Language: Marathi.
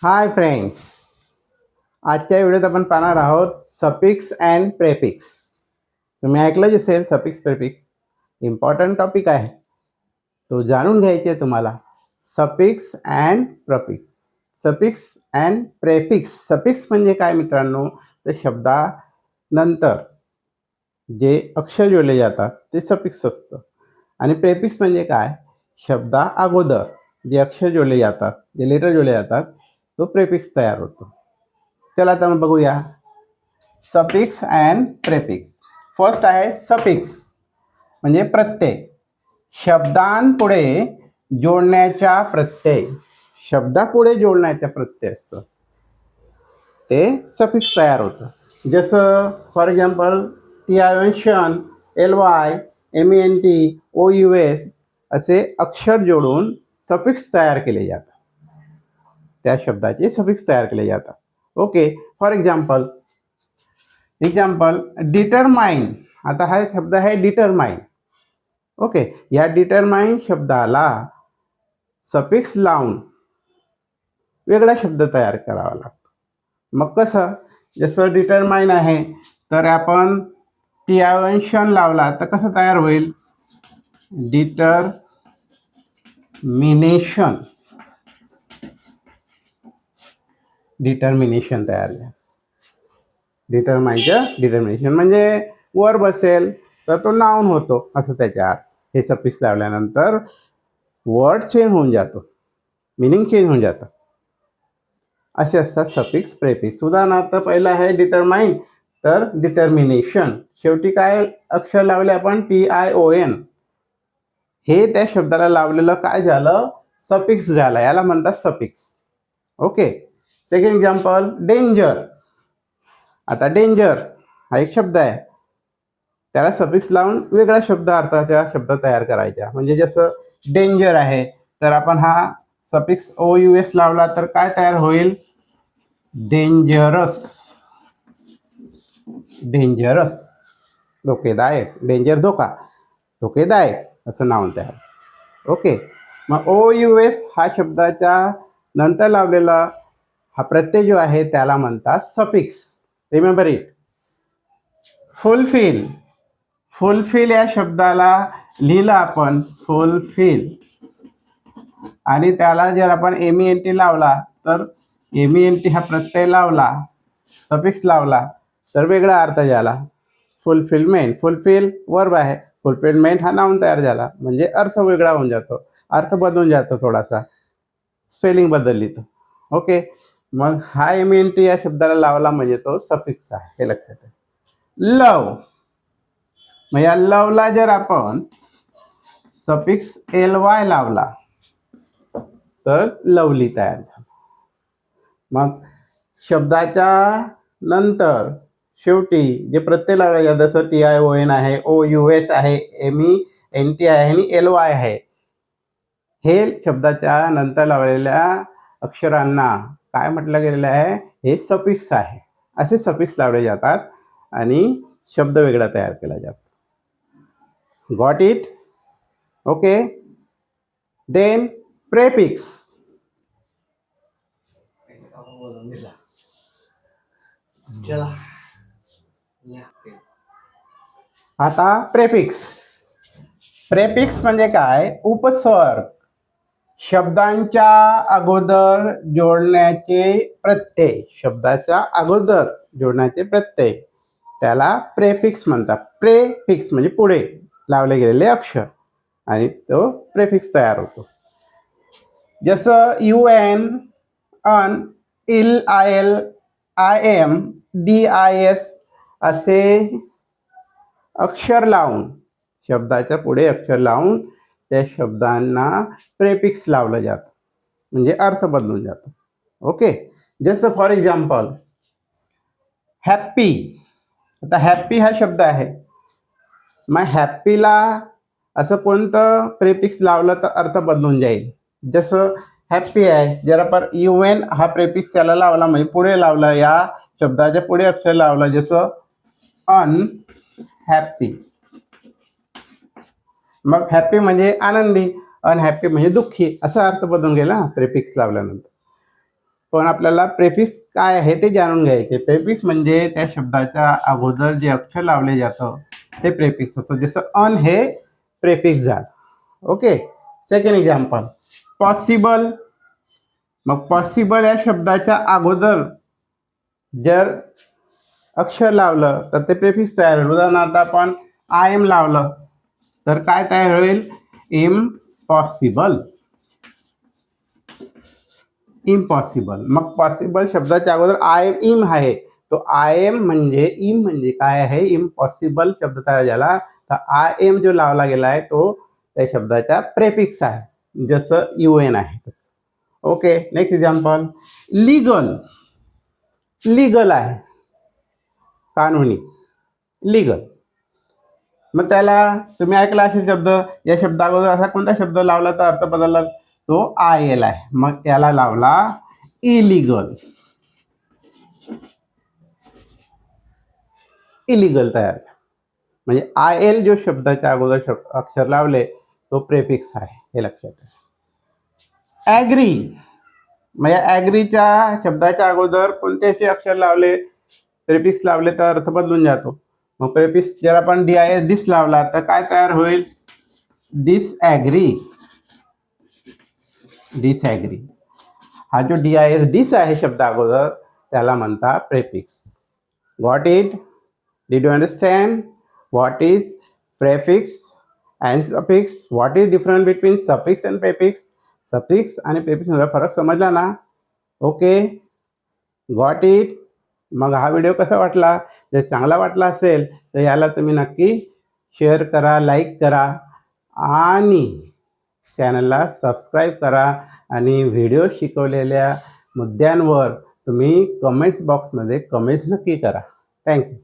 हाय फ्रेंड्स, आजच्या व्हिडिओत आपण पाहणार आहोत सफिक्स अँड प्रेफिक्स. तुम्ही ऐकलं असेल सफिक्स प्रेफिक्स इम्पॉर्टंट टॉपिक आहे, तो जाणून घ्यायचे आहे तुम्हाला. Suffix and prefix. Suffix and prefix. Suffix म्हणजे काय मित्रांनो, तर शब्दानंतर जे अक्षर जोडले जातात ते सफिक्स असतं. आणि प्रेफिक्स म्हणजे काय, शब्दा अगोदर जे अक्षर जोडले जातात, जे लेटर जोडले जातात, तो प्रेफिक्स तयार होतो. चला आता मग बघूया सफिक्स अँड प्रेफिक्स. फर्स्ट आहे सफिक्स म्हणजे प्रत्यय. शब्दांपुढे जोडण्याचा प्रत्यय. शब्दापुढे जोडण्याचा प्रत्यय असतो ते सफिक्स तयार होतं. जसं for example tion, ly, ment,ous असे अक्षर जोडून सफिक्स तयार केले जातात. त्या शब्दाचे सफिक्स तयार केले जातात. Okay, for example determine. आता हा शब्द आहे डिटरमाइन. ओके, या डिटरमाइन शब्दाला सफिक्स लावून वेगळा शब्द तयार करावा लागतो. मग कसं, जसं डिटरमाइन आहे तर आपण tion लावला तर कसं तयार होईल, डिटर्मिनेशन तयार झालं. डिटर्मिनेशन म्हणजे वर बसेल तर तो नाउन होतो असं त्याच्या अर्थ. हे सफिक्स लावल्यानंतर वर्ड चेंज होऊन जातो, मिनिंग चेंज होऊन जातं. असे असतात सफिक्स प्रेफिक्स. उदाहरणार्थ पहिलं आहे डिटरमाइन, तर डिटर्मिनेशन. शेवटी काय अक्षर लावले आपण, tion. हे त्या शब्दाला लावलेलं काय झालं, सफिक्स झालं. याला म्हणतात suffix. Okay, second example danger. आता डेंजर हा एक शब्द आहे, त्याला सफिक्स लावून वेगळा शब्द अर्थाचा शब्द तयार करायचा. म्हणजे जसं डेंजर आहे तर आपण हा सफिक्सous लावला तर काय तयार होईल, डेंजरस. धोकेदायक. डेंजर धोका, धोकेदायक असं नाव तयार. ओके, मगous हा शब्दाच्या नंतर लावलेला हा प्रत्यय जो आहे त्याला म्हणतात सफिक्स. Remember it. फुलफिल या शब्दाला लिहिलं आपण फुलफिल, आणि त्याला जर आपण ment लावला तर ment हा प्रत्यय लावला, सफिक्स लावला तर वेगळा अर्थ झाला, फुलफिलमेंट. फुलफिल वर्ब आहे, फुलफिलमेंट हा नाउन तयार झाला. म्हणजे अर्थ वेगळा होऊन जातो, अर्थ बदलून जातो, थोडासा स्पेलिंग बदलली तर. ओके, मग हा ment या शब्दाला लावला म्हणजे तो सफिक्स आहे, हे लक्षात आहे. लव. मग या लवला जर आपण सफिक्स ly लावला तर लवली तयार झाला. मग शब्दाच्या नंतर शेवटी जे प्रत्यय लावला, जसं tion आहे,ous आहे, ment आहे आणि ly आहे, हे शब्दाच्या नंतर लावलेल्या अक्षरांना काय म्हटलं गेलेलं आहे, हे सफिक्स आहे. असे सफिक्स लावले जातात आणि शब्द वेगळा तयार केला जातो. Got it? Okay, then prefix. आता प्रेफिक्स म्हणजे काय, उपस्वर्ग. शब्दांच्या अगोदर जोडण्याचे प्रत्यय. शब्दाच्या अगोदर जोडण्याचे प्रत्यय त्याला प्रेफिक्स म्हणतात. प्रेफिक्स म्हणजे पुढे लावले गेलेले अक्षर, आणि तो प्रेफिक्स तयार होतो. जसं un, अन, il, im, dis असे अक्षर लावून, शब्दाच्या पुढे अक्षर लावून त्या शब्दांना प्रेफिक्स लावलं जातं, म्हणजे अर्थ बदलून जातो. ओके, जसं फॉर एक्झाम्पल हॅप्पी. आता हॅप्पी हा शब्द आहे, मग हॅप्पीला असं कोणतं प्रेफिक्स लावलं तर अर्थ बदलून जाईल. जसं हॅप्पी आहे, जर आपण un हा प्रेफिक्स याला लावला म्हणजे पुढे लावला, या शब्दाच्या पुढे अक्षर लावलं, जसं अनहॅप्पी. मग हॅप्पी म्हणजे आनंदी, अनहॅप्पी म्हणजे दुःखी, असा अर्थ बदलून गेला प्रेफिक्स लावल्यानंतर. पण आपल्याला प्रेफिक्स काय आहे ते जाणून घ्यायचे. प्रेफिक्स म्हणजे त्या शब्दाच्या अगोदर जे अक्षर लावले जातं ते प्रेफिक्स असतं. जसं अन हे प्रेफिक्स झालं. ओके. Second example, possible. मग पॉसिबल या शब्दाच्या अगोदर जर अक्षर लावलं तर ते प्रेफिक्स तयार होईल. उदाहरणार्थ आपण आय एम लावलं तर काय तयार होईल? इम्पॉसिबल. इम्पॉसिबल. मग पॉसिबल शब्दाच्या अगोदर आय एम इम आहे, तो आय एम म्हणजे इम म्हणजे काय आहे? इम्पॉसिबल शब्द तयार झाला. तर आय एम जो लावला गेला आहे तो त्या शब्दाचा प्रेफिक्स आहे, जसं UN आहे तसं. Okay. Next example, legal. Legal आहे, कानूनी, लीगल. मग त्याला तुम्ही ऐकला असे शब्द, या शब्दाअगोदर असा कोणता शब्द लावला तर अर्थ बदलला? तो IL आहे. मग याला लावला इलिगल. इलिगल तयार झाला. म्हणजे IL जो शब्दाच्या अगोदर अक्षर लावले तो प्रेफिक्स आहे, हे लक्षात ठेवा. ॲग्री. म्हणजे ॲग्रीच्या शब्दाच्या अगोदर कोणतेही अक्षर लावले, प्रेफिक्स लावले तर अर्थ बदलून जातो. मग प्रेफिक्स जर आपण DIS डिस लावला तर काय तयार होईल? डिसॲग्री. डिसॲग्री. हा जो DIS डिस आहे शब्दा अगोदर त्याला म्हणता prefix. Got it? Did you understand what is prefix and suffix? What is difference between suffix and prefix? Suffix आणि प्रेफिक्स मध्ये फरक समजला ना? ओके. Got it? मग हा व्हिडिओ कसा वाटला? जर चांगला वाटला असेल तर याला तुम्ही नक्की शेअर करा, लाईक करा आणि चॅनलला सबस्क्राईब करा. आणि व्हिडिओ शिकवलेल्या मुद्द्यांवर तुम्ही कमेंट्स बॉक्समध्ये कमेंट्स नक्की करा. थँक्यू.